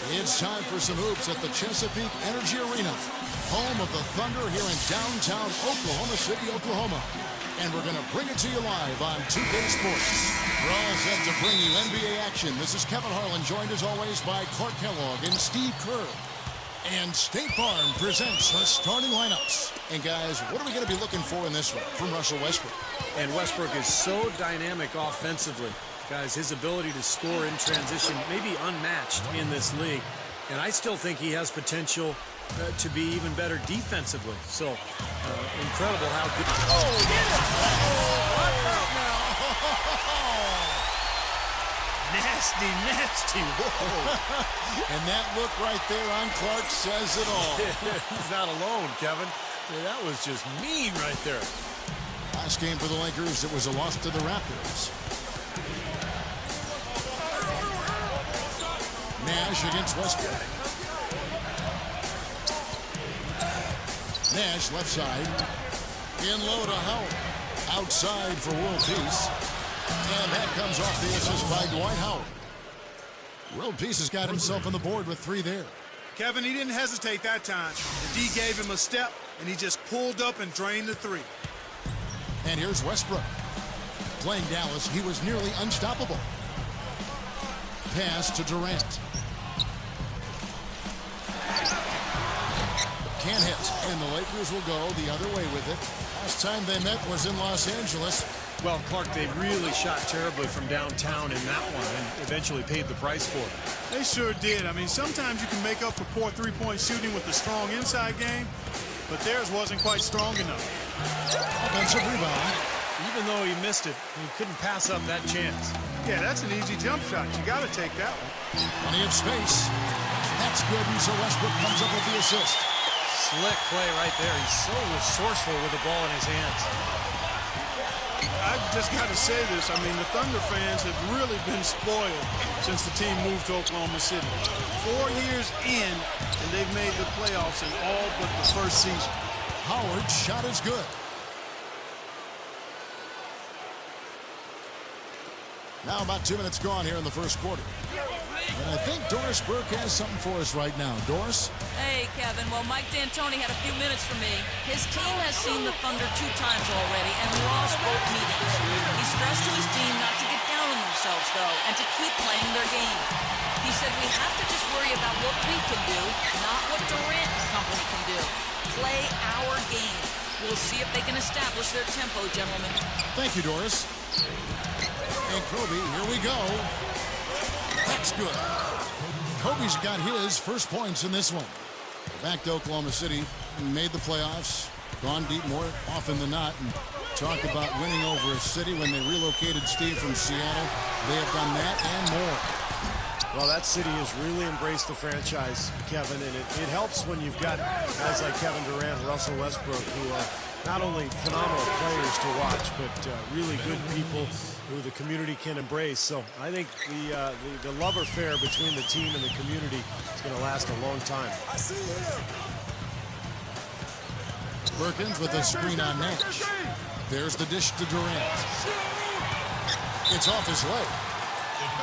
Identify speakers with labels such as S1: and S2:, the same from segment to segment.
S1: It's time for some hoops at the Chesapeake Energy Arena, home of the Thunder here in downtown Oklahoma City, Oklahoma. And we're going to bring it to you live on 2K Sports. We're all set to bring you NBA action. This is Kevin Harlan, joined as always by Clark Kellogg and Steve Kerr. And State Farm presents our starting lineups. And guys, what are we going to be looking for in this one from Russell Westbrook?
S2: And Westbrook is so dynamic offensively. Guys, his ability to score in transition may be unmatched in this league. And I still think he has potential to be even better defensively. So, incredible how good...
S1: Oh, get it! Oh, watch out now!
S2: Nasty, nasty. Whoa.
S1: And that look right there on Clark says it all.
S2: He's not alone, Kevin. That was just mean right there.
S1: Last game for the Lakers, it was a loss to the Raptors. Nash against Westbrook. Nash left side. In low to Howard. Outside for world peace. And that comes off the assist by Dwight Howard. World Peace has got himself on the board with 3 there.
S3: Kevin, he didn't hesitate that time. The D gave him a step, and he just pulled up and drained the 3.
S1: And here's Westbrook. Playing Dallas, he was nearly unstoppable. Pass to Durant. Can't hit, and the Lakers will go the other way with it. Last time they met was in Los Angeles.
S2: Well, Clark, they really shot terribly from downtown in that one and eventually paid the price for it.
S3: They sure did. I mean, sometimes you can make up for poor three-point shooting with a strong inside game, but theirs wasn't quite strong enough.
S1: Offensive rebound.
S2: Even though he missed it, he couldn't pass up that chance.
S3: Yeah, that's an easy jump shot. You got to take that one.
S1: Plenty of space. That's good, and so Westbrook comes up with the assist.
S2: Slick play right there. He's so resourceful with the ball in his hands.
S3: I've just got to say this. I mean, the Thunder fans have really been spoiled since the team moved to Oklahoma City. 4 years in, and they've made the playoffs in all but the first season.
S1: Howard's shot is good. Now about 2 minutes gone here in the first quarter. And I think Doris Burke has something for us right now. Doris?
S4: Hey, Kevin. Well, Mike D'Antoni had a few minutes for me. His team has seen the Thunder 2 times already and lost both meetings. He stressed to his team not to get down on themselves, though, and to keep playing their game. He said we have to just worry about what we can do, not what Durant and company can do. Play our game. We'll see if they can establish their tempo, gentlemen.
S1: Thank you, Doris. And Kobe, here we go. That's good. Kobe's got his first points in this one. Back to Oklahoma City, made the playoffs, gone deep more often than not, and talk about winning over a city when they relocated Steve from Seattle. They have done that and more.
S2: Well, that city has really embraced the franchise, Kevin, and it helps when you've got guys like Kevin Durant and Russell Westbrook who are not only phenomenal players to watch, but really good people who the community can embrace. So I think the love affair between the team and the community is going to last a long time.
S1: I see him. Perkins with a screen on Nash. There's the dish to Durant. It's off his leg.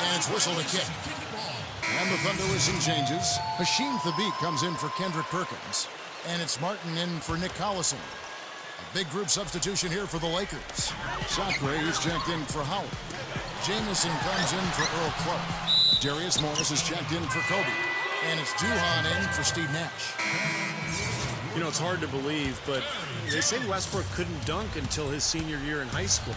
S1: And it's whistled a kick. And the Thunder with some changes. Hashim Thabit comes in for Kendrick Perkins. And it's Martin in for Nick Collison. A big group substitution here for the Lakers. Sacre is checked in for Howard. Jamison comes in for Earl Clark. Darius Morris is checked in for Kobe. And it's Duhan in for Steve Nash.
S2: You know, it's hard to believe, but they say Westbrook couldn't dunk until his senior year in high school.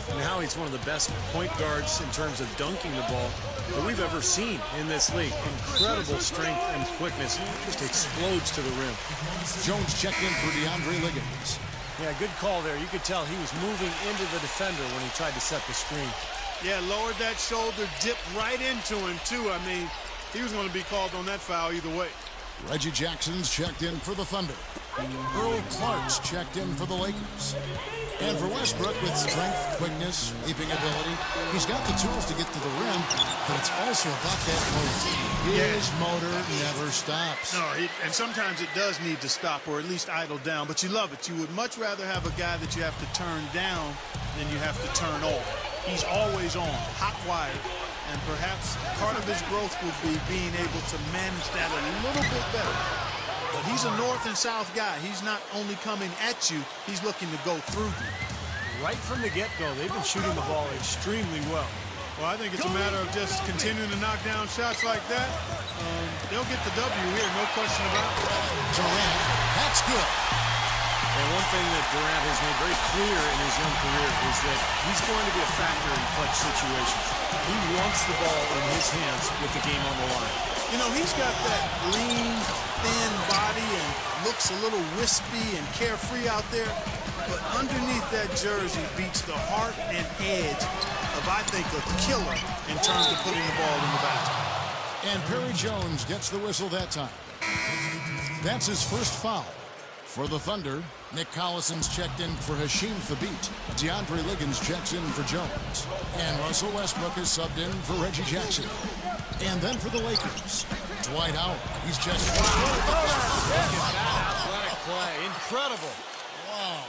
S2: And now he's one of the best point guards in terms of dunking the ball that we've ever seen in this league. Incredible strength and quickness. Just explodes to the rim.
S1: Jones checked in for DeAndre Liggins.
S2: Yeah, good call there. You could tell he was moving into the defender when he tried to set the screen.
S3: Yeah, lowered that shoulder, dipped right into him, too. I mean, he was going to be called on that foul either way.
S1: Reggie Jackson's checked in for the Thunder. Earl Clark's checked in for the Lakers. And for Westbrook, with strength, quickness, leaping ability, he's got the tools to get to the rim, but it's also about that motor. His motor never stops.
S3: No, and sometimes it does need to stop or at least idle down, but you love it. You would much rather have a guy that you have to turn down than you have to turn off. He's always on, hot wired, And perhaps part of his growth will be being able to manage that a little bit better. But he's a north and south guy. He's not only coming at you, he's looking to go through you.
S2: Right from the get-go, they've been shooting the ball extremely well.
S3: Well, I think it's a matter of just continuing to knock down shots like that. They'll get the W here, no question about it.
S1: Durant, that's good.
S2: And one thing that Durant has made very clear in his young career is that he's going to be a factor in clutch situations. He wants the ball in his hands with the game on the line.
S3: You know, he's got that lean, thin body and looks a little wispy and carefree out there. But underneath that jersey beats the heart and edge of, I think, a killer in terms of putting the ball in the basket.
S1: And Perry Jones gets the whistle that time. That's his first foul. For the Thunder, Nick Collison's checked in for Hasheem Thabeet. DeAndre Liggins checks in for Jones. And Russell Westbrook is subbed in for Reggie Jackson. And then for the Lakers, Dwight Howard. He's just...
S2: Look at that athletic play. Incredible.
S1: Wow.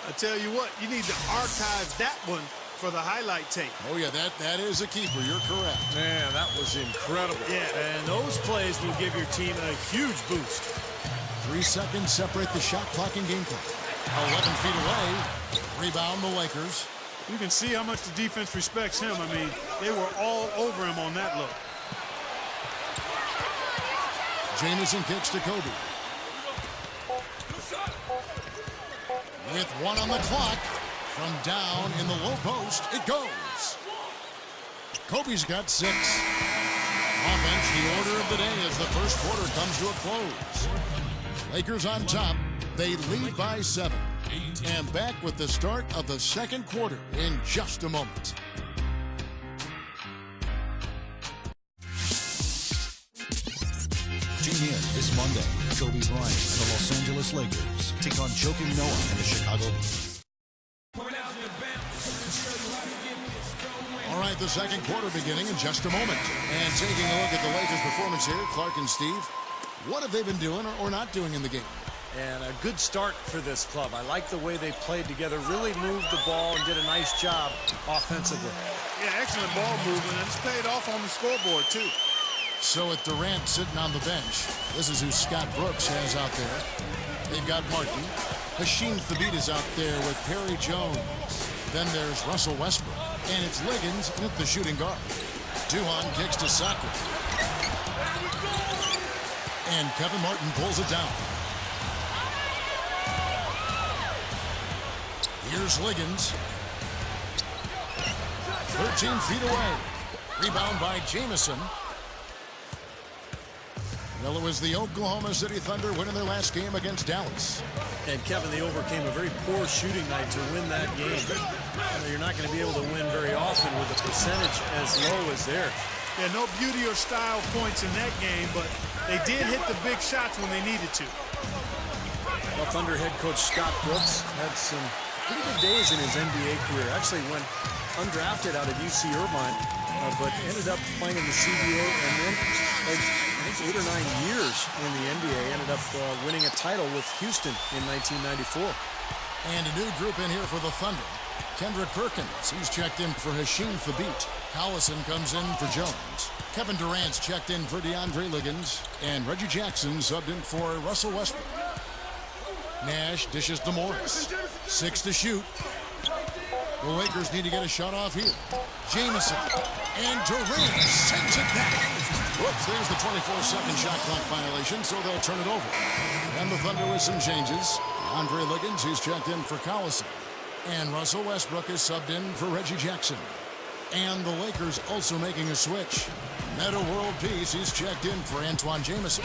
S3: I tell you what, you need to archive that one for the highlight tape.
S1: Oh, yeah, that is a keeper. You're correct.
S2: Man, that was incredible.
S3: Yeah.
S2: And those plays will give your team a huge boost.
S1: 3 seconds separate the shot clock and game clock. 11 feet away. Rebound the Lakers.
S3: You can see how much the defense respects him. I mean, they were all over him on that look.
S1: Jamison kicks to Kobe. With 1 on the clock, from down in the low post, it goes. Kobe's got 6. Offense, the order of the day as the first quarter comes to a close. Lakers on top. They lead by 7. And back with the start of the second quarter in just a moment.
S5: Tune in this Monday. Kobe Bryant and the Los Angeles Lakers take on Joakim Noah and the Chicago Bulls.
S1: All right, the second quarter beginning in just a moment. And taking a look at the Lakers' performance here, Clark and Steve, what have they been doing or not doing in the game?
S2: And a good start for this club. I like the way they played together, really moved the ball and did a nice job offensively.
S3: Yeah, excellent ball movement, and it's paid off on the scoreboard, too.
S1: So with Durant sitting on the bench, this is who Scott Brooks has out there. They've got Martin. Hasheem Thabeet is out there with Perry Jones. Then there's Russell Westbrook. And it's Liggins at the shooting guard. Duhon kicks to Sacre. And Kevin Martin pulls it down. Here's Liggins. 13 feet away. Rebound by Jamison. Well, it was the Oklahoma City Thunder winning their last game against Dallas.
S2: And Kevin, they overcame a very poor shooting night to win that game. You're not going to be able to win very often with a percentage as low as theirs.
S3: Yeah, no beauty or style points in that game, but they did hit the big shots when they needed to.
S2: Well, Thunder head coach Scott Brooks had some pretty good days in his NBA career. Actually went undrafted out of UC Irvine, but ended up playing in the CBA and then, I think, 8 or 9 years in the NBA. Ended up winning a title with Houston in 1994.
S1: And a new group in here for the Thunder. Kendrick Perkins, he's checked in for Hasheem Thabeet. Collison comes in for Jones. Kevin Durant's checked in for DeAndre Liggins. And Reggie Jackson subbed in for Russell Westbrook. Nash dishes to Morris. 6 to shoot. The Lakers need to get a shot off here. Jamison and Durant sends it back. Whoops, there's the 24-second shot clock violation, so they'll turn it over. And the Thunder with some changes. Andre Liggins, he's checked in for Collison. And Russell Westbrook is subbed in for Reggie Jackson. And the Lakers also making a switch. Meta World Peace, he's checked in for Antoine Jamison.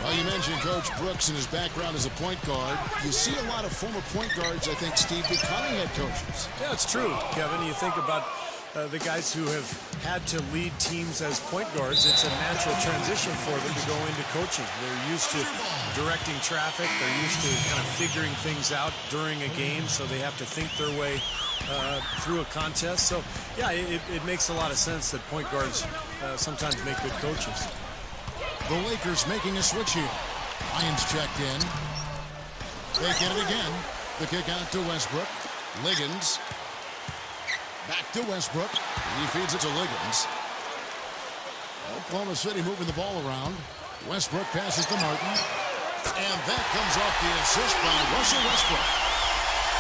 S1: Well, you mentioned Coach Brooks and his background as a point guard. You see a lot of former point guards, I think, Steve, becoming head coaches.
S2: Yeah, it's true, Kevin. You think about the guys who have had to lead teams as point guards. It's a natural transition for them to go into coaching. They're used to directing traffic. They're used to kind of figuring things out during a game, so they have to think their way through a contest. So, yeah, it makes a lot of sense that point guards sometimes make good coaches.
S1: The Lakers making a switch here. Lyons checked in. They get it again. The kick out to Westbrook. Liggins. Back to Westbrook. He feeds it to Liggins. Oklahoma City moving the ball around. Westbrook passes to Martin. And that comes off the assist by Russell Westbrook.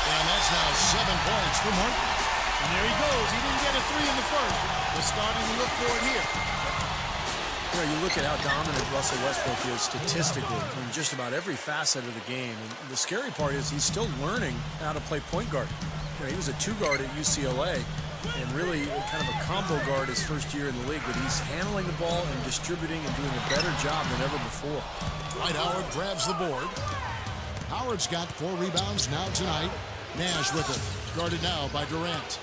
S1: And that's now 7 points for Martin.
S3: And there he goes. He didn't get a three in the first. They're starting to look for it here.
S2: You know, you look at how dominant Russell Westbrook is statistically in just about every facet of the game. And the scary part is he's still learning how to play point guard. You know, he was a 2-guard at UCLA and really kind of a combo guard his first year in the league. But he's handling the ball and distributing and doing a better job than ever before.
S1: Dwight Howard grabs the board. Howard's got 4 rebounds now tonight. Nash with it. Guarded now by Durant.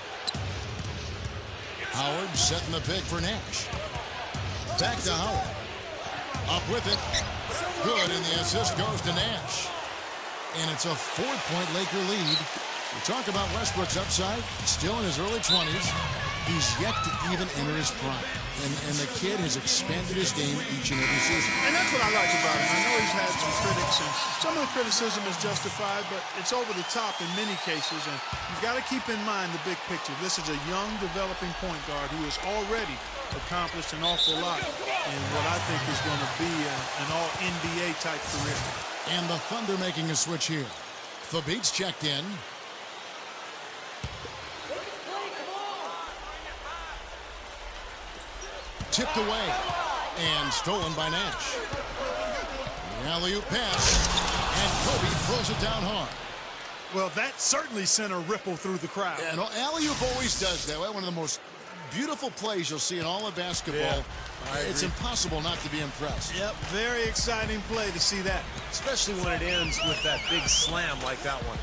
S1: Howard setting the pick for Nash. Back to Howard. Up with it. Good, and the assist goes to Nash. And it's a 4-point Laker lead. We talk about Westbrook's upside. Still in his early 20s. He's yet to even enter his prime. And the kid has expanded his game each and every season.
S3: And that's what I like about him. I know he's had some critics, and some of the criticism is justified, but it's over the top in many cases. And you've got to keep in mind the big picture. This is a young, developing point guard who has already accomplished an awful lot in what I think is going to be an all-NBA type career.
S1: And the Thunder making a switch here. Thabit's checked in. Tipped away and stolen by Nash. The alley-oop pass, and Kobe throws it down hard.
S3: Well, that certainly sent a ripple through the crowd.
S1: And alley-oop always does that. One of the most beautiful plays you'll see in all of basketball.
S2: Yeah,
S1: it's impossible not to be impressed.
S3: Yep, very exciting play to see that.
S2: Especially when it ends with that big slam like that one.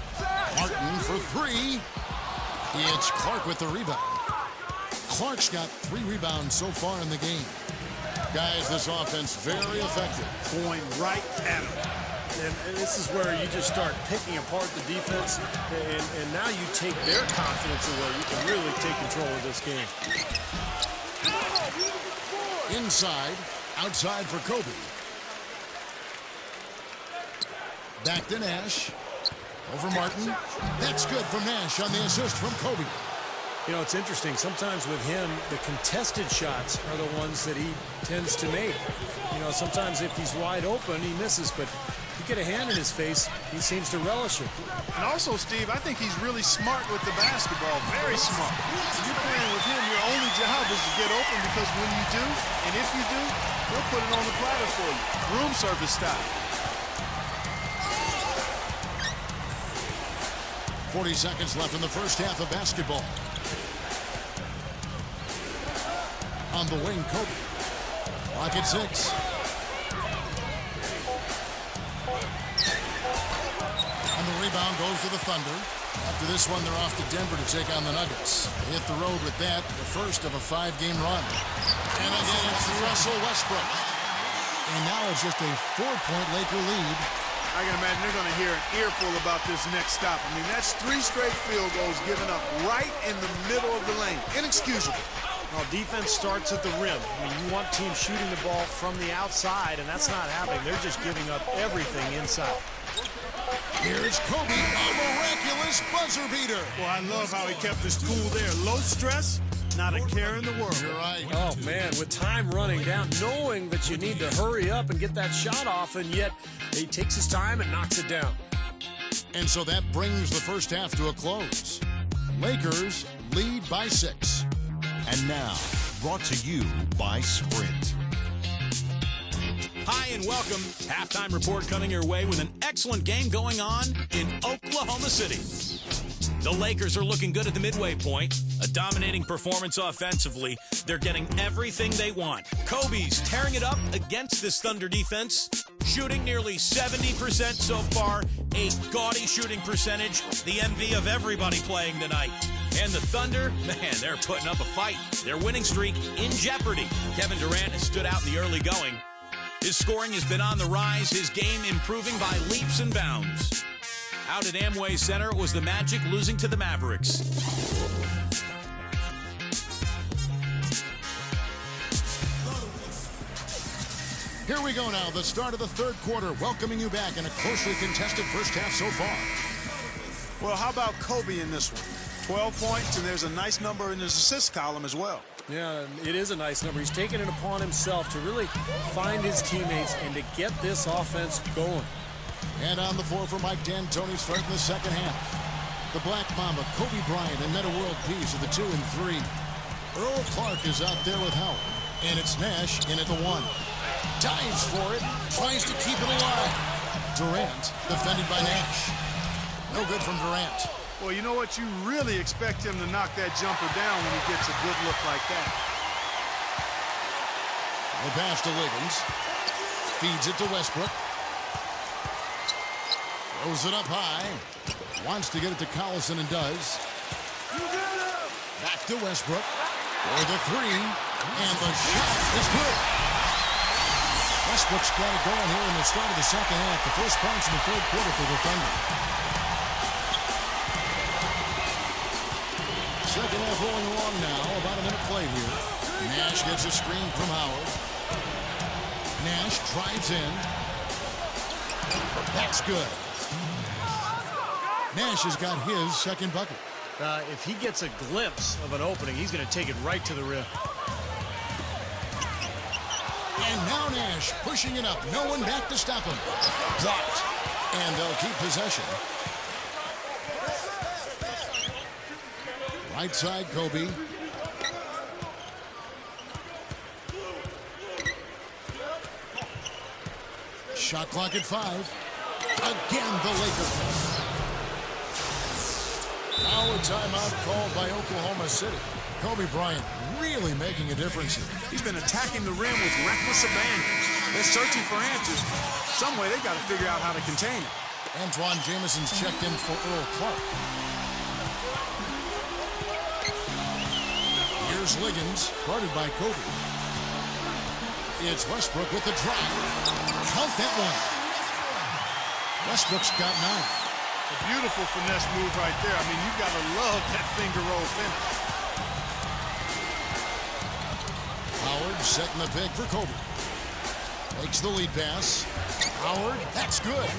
S1: Martin for 3. It's Clark with the rebound. Clark's got 3 rebounds so far in the game. Guys, this offense very effective.
S3: Going right at him.
S2: And this is where you just start picking apart the defense, and now you take their confidence away. You can really take control of this game.
S1: Inside, outside for Kobe. Back to Nash. Over Martin. That's good from Nash on the assist from Kobe.
S2: You know, it's interesting. Sometimes with him, the contested shots are the ones that he tends to make. You know, sometimes if he's wide open, he misses, but you get a hand in his face, he seems to relish it.
S3: And also, Steve, I think he's really smart with the basketball. Very smart. When you're playing with him, your only job is to get open, because when you do, and if you do, he'll put it on the platter for you. Room service style.
S1: 40 seconds left in the first half of basketball. On the wing, Kobe. Clock at 6. And the rebound goes to the Thunder. After this one, they're off to Denver to take on the Nuggets. They hit the road with that, the first of a 5-game run. And again, it's Russell Westbrook. And now it's just a 4-point Laker lead.
S3: I can imagine they're going to hear an earful about this next stop. I mean, that's 3 straight field goals given up right in the middle of the lane. Inexcusable.
S2: Well, defense starts at the rim. I mean, you want teams shooting the ball from the outside, and that's not happening. They're just giving up everything inside.
S1: Here's Kobe, a miraculous buzzer beater.
S3: Well, I love how he kept his cool there. Low stress, not a care in the world.
S1: You're right.
S2: Oh, man, with time running down, knowing that you need to hurry up and get that shot off, and yet he takes his time and knocks it down.
S1: And so that brings the first half to a close. Lakers lead by 6.
S5: And now, brought to you by Sprint.
S6: Hi and welcome. Halftime report coming your way with an excellent game going on in Oklahoma City. The Lakers are looking good at the midway point. A dominating performance offensively. They're getting everything they want. Kobe's tearing it up against this Thunder defense. Shooting nearly 70% so far. A gaudy shooting percentage. The envy of everybody playing tonight. And the Thunder, man, they're putting up a fight. Their winning streak in jeopardy. Kevin Durant has stood out in the early going. His scoring has been on the rise, his game improving by leaps and bounds. Out at Amway Center, it was the Magic losing to the Mavericks.
S1: Here we go now, the start of the third quarter, welcoming you back in a closely contested first half so far.
S3: Well, how about Kobe in this one? 12 points, and there's a nice number in his assist column as well.
S2: Yeah, it is a nice number. He's taken it upon himself to really find his teammates and to get this offense going.
S1: And on the floor for Mike D'Antoni starting the second half. The Black Mamba, Kobe Bryant, and Metta World Peace are the 2 and 3. Earl Clark is out there with Howard. And it's Nash in at the 1. Dives for it, tries to keep it alive. Durant defended by Nash. No good from Durant.
S3: Well, you know what? You really expect him to knock that jumper down when he gets a good look like that.
S1: The pass to Liggins. Feeds it to Westbrook. Throws it up high. Wants to get it to Collison and does. Back to Westbrook. For the 3. And the shot is good. Westbrook's got it going here in the start of the second half. The first points in the third quarter for the Thunder. Second half rolling along now. About a minute played here. Nash gets a screen from Howard. Nash drives in. That's good. Nash has got his second bucket.
S2: If he gets a glimpse of an opening, he's going to take it right to the rim.
S1: And now Nash pushing it up. No one back to stop him. Blocked. And they'll keep possession. Right side, Kobe. Shot clock at 5. Again, the Lakers. Now a timeout called by Oklahoma City. Kobe Bryant really making a difference here.
S3: He's been attacking the rim with reckless abandon. They're searching for answers. Some way they've got to figure out how to contain it.
S1: Antoine Jameson's checked in for Earl Clark. Here's Liggins, guarded by Kobe. It's Westbrook with the drive. Count that one. Westbrook's got 9.
S3: A beautiful finesse move right there. I mean, you've got to love that finger roll finish.
S1: Howard setting the pick for Kobe. Makes the lead pass. Howard, that's good.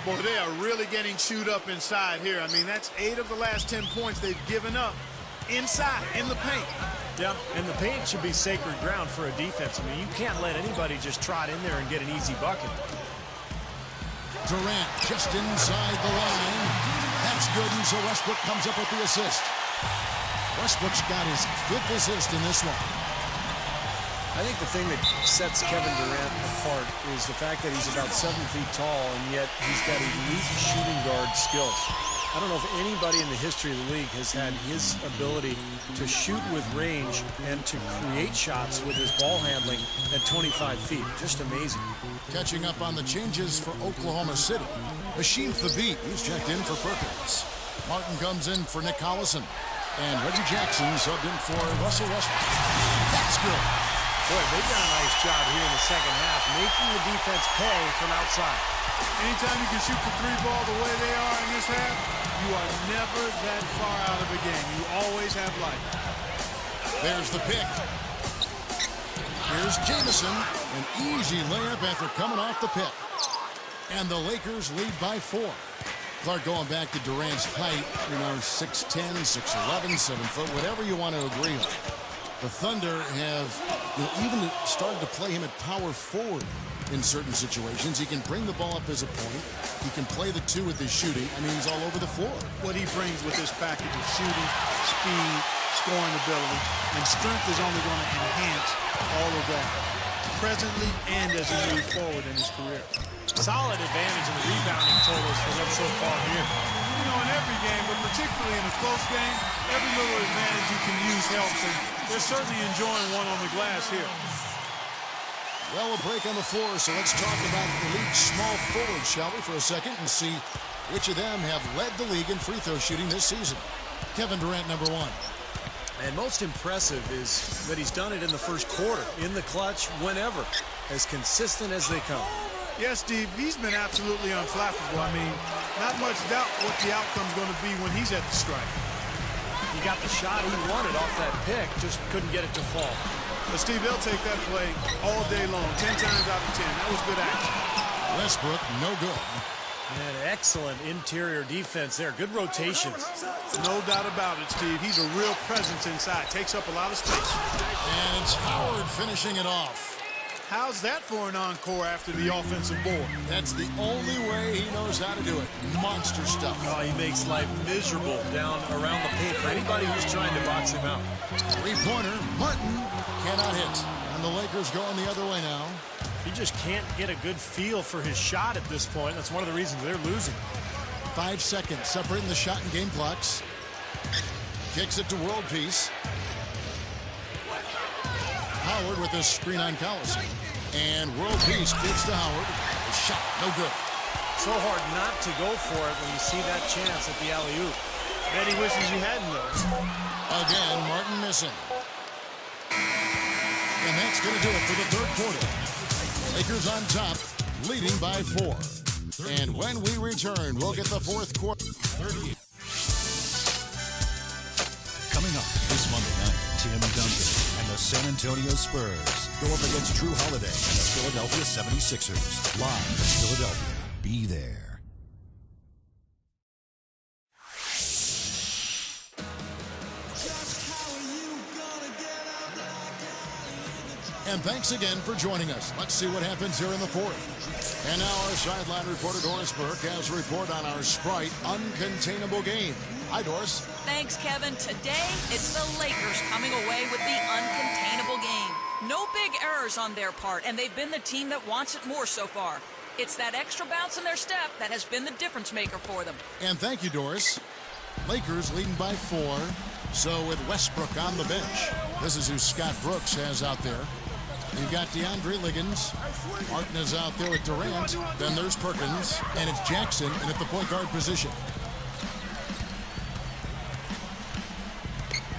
S3: Boy, they are really getting chewed up inside here. I mean, that's 8 of the last 10 points they've given up inside, in the paint.
S2: Yeah, and the paint should be sacred ground for a defense. I mean, you can't let anybody just trot in there and get an easy bucket.
S1: Durant just inside the line. That's good, and so Westbrook comes up with the assist. Westbrook's got his 5th assist in this one.
S2: I think the thing that sets Kevin Durant apart is the fact that he's about 7 feet tall, and yet he's got elite shooting guard skills. I don't know if anybody in the history of the league has had his ability to shoot with range and to create shots with his ball handling at 25 feet. Just amazing.
S1: Catching up on the changes for Oklahoma City. Hashim Thabit, he's checked in for Perkins. Martin comes in for Nick Collison. And Reggie Jackson subbed in for Russell Westbrook. That's good.
S2: Boy, they've done a nice job here in the second half, making the defense pay from outside.
S3: Anytime you can shoot the 3-ball the way they are in this half, you are never that far out of a game. You always have life.
S1: There's the pick. Here's Jameson. An easy layup after coming off the pick. And the Lakers lead by 4. Clark going back to Durant's height, 6'10", 6'11", 7 foot, whatever you want to agree on. The Thunder have even started to play him at power forward in certain situations. He can bring the ball up as a point. He can play the 2 with his shooting. I mean, he's all over the floor.
S3: What he brings with this package of shooting, speed, scoring ability, and strength is only going to enhance all of that, presently and as he moves forward in his career.
S2: Solid advantage in the rebounding totals for them so far here.
S3: You know, in every game, but particularly in a close game, every little advantage you can use helps, and they're certainly enjoying one on the glass here.
S1: Well, a break on the floor, so let's talk about the league's small forwards, shall we, for a second, and see which of them have led the league in free throw shooting this season. Kevin Durant, number 1.
S2: And most impressive is that he's done it in the first quarter, in the clutch, whenever, as consistent as they come.
S3: Yes, Steve, he's been absolutely unflappable. I mean, not much doubt what the outcome's going to be when he's at the strike.
S2: He got the shot he wanted off that pick, just couldn't get it to fall.
S3: But, Steve, they'll take that play all day long, 10 times out of 10. That was good action.
S1: Westbrook, no good.
S2: And excellent interior defense there. Good rotations.
S3: No doubt about it, Steve. He's a real presence inside. Takes up a lot of space.
S1: And it's Howard finishing it off.
S3: How's that for an encore after the offensive board?
S1: That's the only way he knows how to do it. Monster stuff.
S2: Oh, he makes life miserable down around the paint for anybody who's trying to box him out.
S1: Three-pointer, Martin cannot hit. And the Lakers going the other way now.
S2: He just can't get a good feel for his shot at this point. That's one of the reasons they're losing.
S1: 5 seconds separating the shot and game clocks. Kicks it to World Peace. Howard with a screen on Collison. And World Peace gives to Howard. A shot, no good.
S2: So hard not to go for it when you see that chance at the alley-oop.
S3: Bet he wishes he hadn't, though.
S1: Again, Martin missing. And that's going to do it for the third quarter. Lakers on top, leading by 4. And when we return, we'll get the fourth quarter.
S5: Coming up this Monday night, Tim Duncan and the San Antonio Spurs go up against Drew Holiday and the Philadelphia 76ers. Live from Philadelphia. Be there.
S1: And thanks again for joining us. Let's see what happens here in the fourth. And now our sideline reporter, Doris Burke, has a report on our Sprite uncontainable game. Hi, Doris.
S4: Thanks, Kevin. Today, it's the Lakers coming away with the uncontainable game. No big errors on their part, and they've been the team that wants it more so far. It's that extra bounce in their step that has been the difference maker for them.
S1: And thank you, Doris. Lakers leading by 4. So with Westbrook on the bench, this is who Scott Brooks has out there. You've got DeAndre Liggins. Martin is out there with Durant. Then there's Perkins. And it's Jackson in at the point guard position.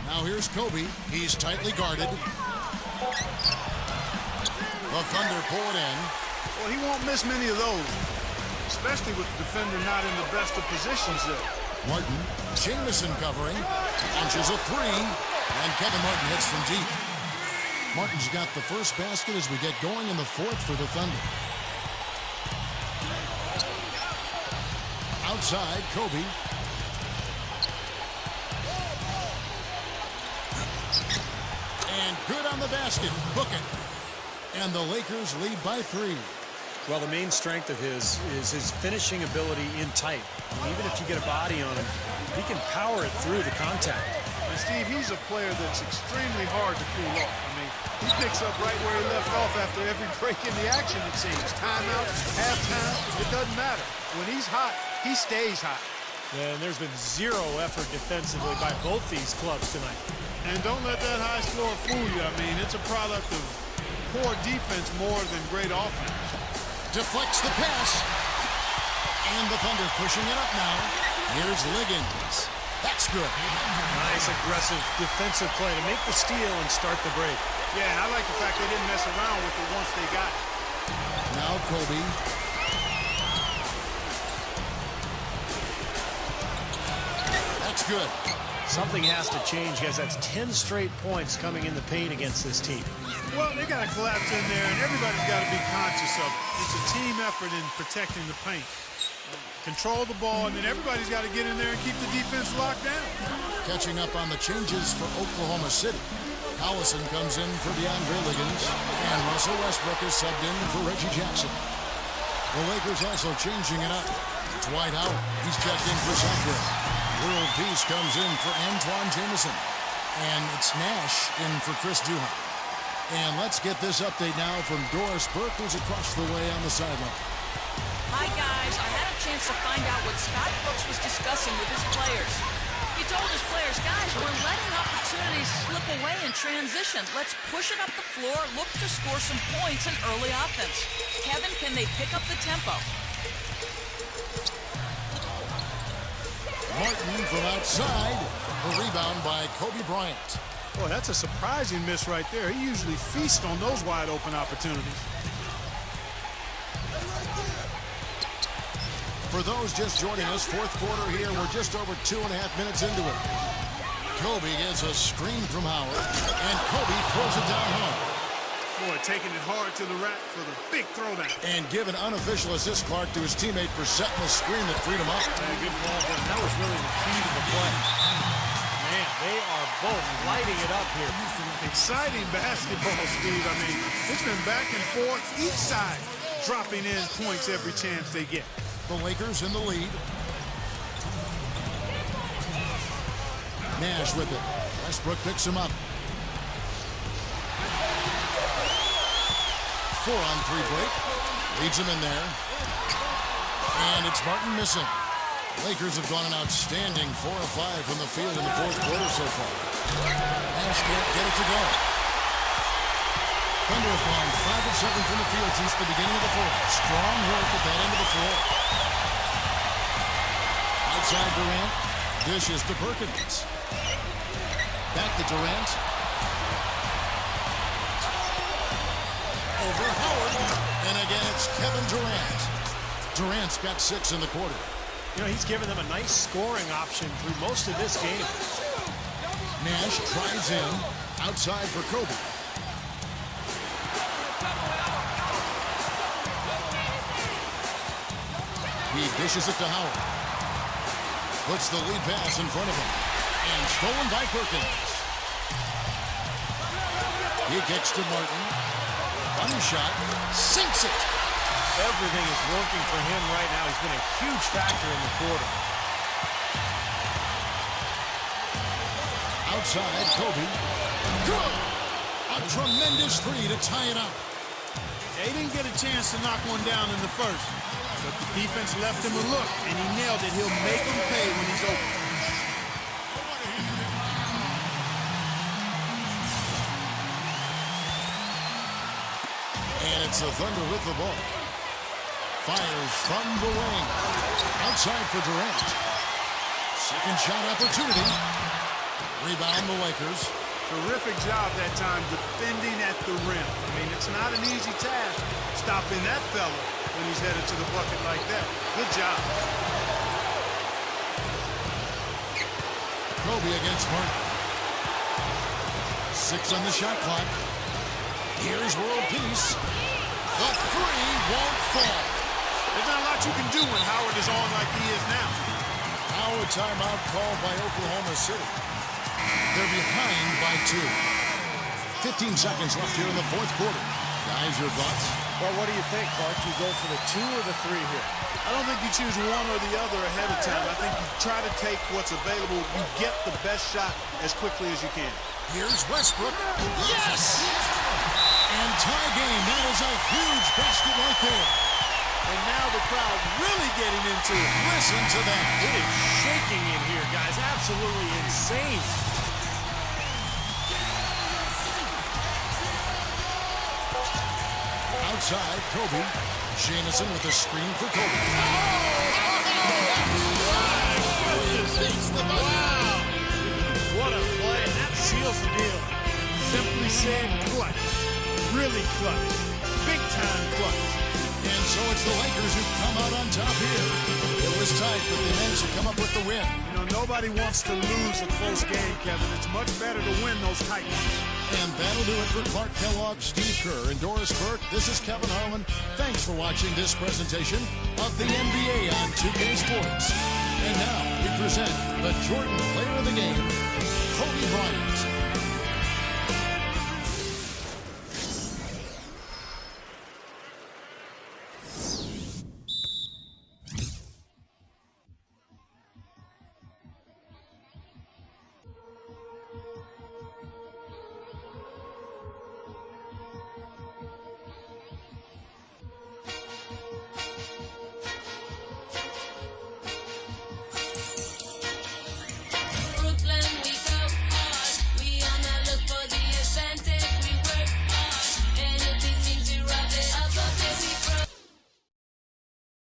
S1: Now here's Kobe. He's tightly guarded. The Thunder pull it in.
S3: Well, he won't miss many of those, especially with the defender not in the best of positions there.
S1: Martin, Jamison covering. Launches a 3. And Kevin Martin hits from deep. Martin's got the first basket as we get going in the fourth for the Thunder. Outside, Kobe. And good on the basket. Book it. And the Lakers lead by 3.
S2: Well, the main strength of his is his finishing ability in tight. And even if you get a body on him, he can power it through the contact.
S3: And Steve, he's a player that's extremely hard to cool off. I mean, he picks up right where he left off after every break in the action, it seems. Timeout, halftime, it doesn't matter. When he's hot, he stays hot.
S2: And there's been zero effort defensively by both these clubs tonight.
S3: And don't let that high score fool you. I mean, it's a product of poor defense more than great offense.
S1: Deflects the pass. And the Thunder pushing it up now. Here's Liggins. That's good.
S2: Nice aggressive defensive play to make the steal and start the break.
S3: Yeah, and I like the fact they didn't mess around with it once they got it.
S1: Now Kobe. That's good.
S2: Something has to change, guys. That's 10 straight points coming in the paint against this team.
S3: Well, they got to collapse in there, and everybody's got to be conscious of it. It's a team effort in protecting the paint. Control the ball, and then everybody's got to get in there and keep the defense locked down.
S1: Catching up on the changes for Oklahoma City. Collison comes in for DeAndre Liggins, and Russell Westbrook is subbed in for Reggie Jackson. The Lakers also changing it up. Dwight Howard, he's checked in for Sandra. World Peace comes in for Antoine Jamison. And it's Nash in for Chris Duhon. And let's get this update now from Doris Burke, who's across the way on the sideline.
S4: Hi, guys. I had a chance to find out what Scott Brooks was discussing with his players. He told his players, guys, we're letting opportunities slip away in transition. Let's push it up the floor, look to score some points in early offense. Kevin, can they pick up the tempo?
S1: Martin from outside. A rebound by Kobe Bryant.
S3: Boy, that's a surprising miss right there. He usually feasts on those wide open opportunities.
S1: For those just joining us, fourth quarter here. We're just over 2.5 minutes into it. Kobe gets a screen from Howard, and Kobe throws it down home.
S3: Boy, taking it hard to the rack for the big throwdown.
S1: And give an unofficial assist, Clark, to his teammate for setting the screen that freed him up.
S2: Good ball, but that was really the key to the play. Man, they are both lighting it up here.
S3: Exciting basketball, Steve. I mean, it's been back and forth, each side dropping in points every chance they get.
S1: The Lakers in the lead. Nash with it. Westbrook picks him up. 4-on-3 break. Leads him in there. And it's Martin missing. Lakers have gone an outstanding 4 of 5 from the field in the fourth quarter so far. Nash can't get it to go. Thunder have gone 5 of 7 from the field since the beginning of the fourth. Strong work at that end of the floor. Outside Durant. Dishes to Perkins. Back to Durant. Over Howard. And again, it's Kevin Durant. Durant's got 6 in the quarter.
S2: You know, he's given them a nice scoring option through most of this game.
S1: Nash tries in. Outside for Kobe. He dishes it to Howard. Puts the lead pass in front of him. And stolen by Perkins. He kicks to Martin. Bunny shot. Sinks it.
S2: Everything is working for him right now. He's been a huge factor in the quarter.
S1: Outside, Kobe. Good! A tremendous three to tie it up.
S3: They didn't get a chance to knock one down in the first, but the defense left him a look, and he nailed it. He'll make him pay when he's open.
S1: And it's the Thunder with the ball. Fires from the wing. Outside for Durant. Second shot opportunity. Rebound the Lakers.
S3: Terrific job that time defending at the rim. I mean, it's not an easy task stopping that fella when he's headed to the bucket like that. Good job.
S1: Kobe against Martin. 6 on the shot clock. Here's world peace. The three won't fall.
S3: There's not a lot you can do when Howard is on like he is now.
S1: Now a timeout called by Oklahoma City. They're behind by 2. 15 seconds left here in the fourth quarter. Guys, your thoughts?
S2: Well, what do you think, Clark? You go for the 2 or the 3 here?
S3: I don't think you choose one or the other ahead of time. I think you try to take what's available. You get the best shot as quickly as you can.
S1: Here's Westbrook. Yes! And tie game. That is a huge basket right there.
S3: And now the crowd really getting into it.
S1: Listen to that.
S2: It is shaking in here, guys. Absolutely insane.
S1: Outside, Kobe. Jamison with a screen for Kobe.
S3: Wow! What a play. That seals the deal. Simply said, clutch. Really clutch. Big time clutch.
S1: And so it's the Lakers who come out on top here. It was tight, but they managed to come up with the win.
S3: You know, nobody wants to lose a close game, Kevin. It's much better to win those tight ones.
S1: And that'll do it for Clark Kellogg, Steve Kerr, and Doris Burke. This is Kevin Harlan. Thanks for watching this presentation of the NBA on 2K Sports. And now we present the Jordan Player of the Game, Kobe Bryant.